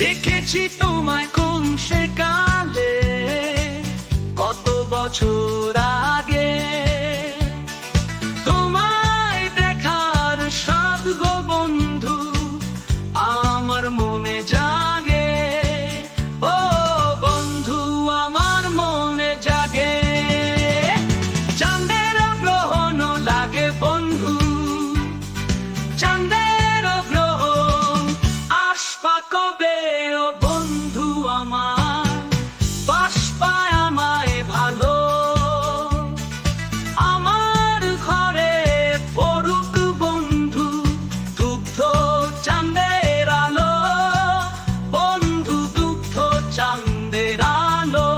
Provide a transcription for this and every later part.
দেখেছি তোমায় কোন সে কালে, কত বছর আগে। তোমায় দেখার সাধ গো বন্ধু আমার মনে জাগে। ও বন্ধু আমার মনে জাগে। চাঁদের গ্রহণ লাগে বন্ধু, চাঁদের গ্রহণ আসবা কবে ও বন্ধু আমার, বাসবা আমায় ভালো। আমার ঘরে পড়ুক বন্ধু দুগ্ধ চাঁদের আলো, বন্ধু দুগ্ধ চাঁদের আলো।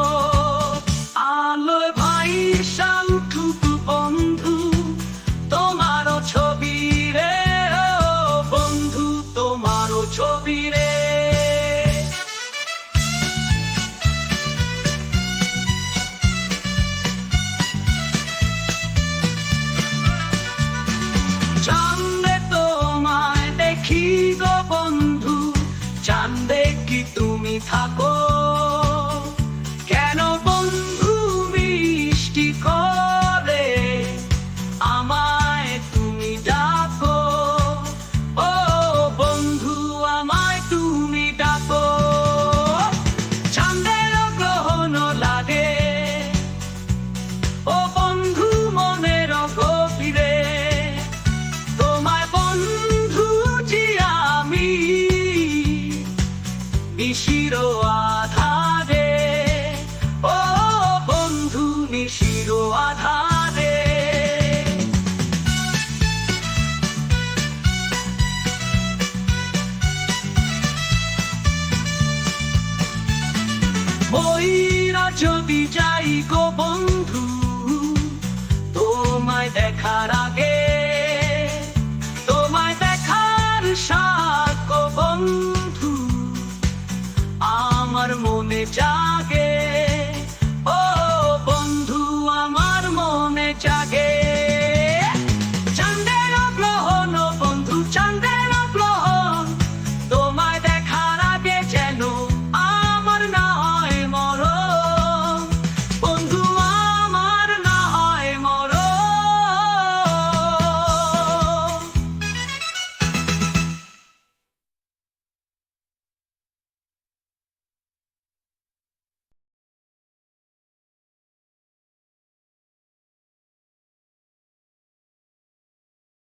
আলোয় ভাইসা উঠুক বন্ধু তোমারও ছবি রে, ও বন্ধু তোমারও ছবি রে। চাঁদে তোমায় দেখি গো বন্ধু, চাঁদে কি তুমি থাকো? কেন বন্ধু মিষ্টি করে আমায় তুমি ডাকো? ও বন্ধু আমায় তুমি ডাকো। চাঁদের গ্রহণ লাগে ও বন্ধু মনের গভীরে, তোমায় বন্ধু জি আমি নিশির আধারে। ও বন্ধু নিশির আধারে। ময়ূরা যদি যাই গো বন্ধু তোমায় দেখার আগে,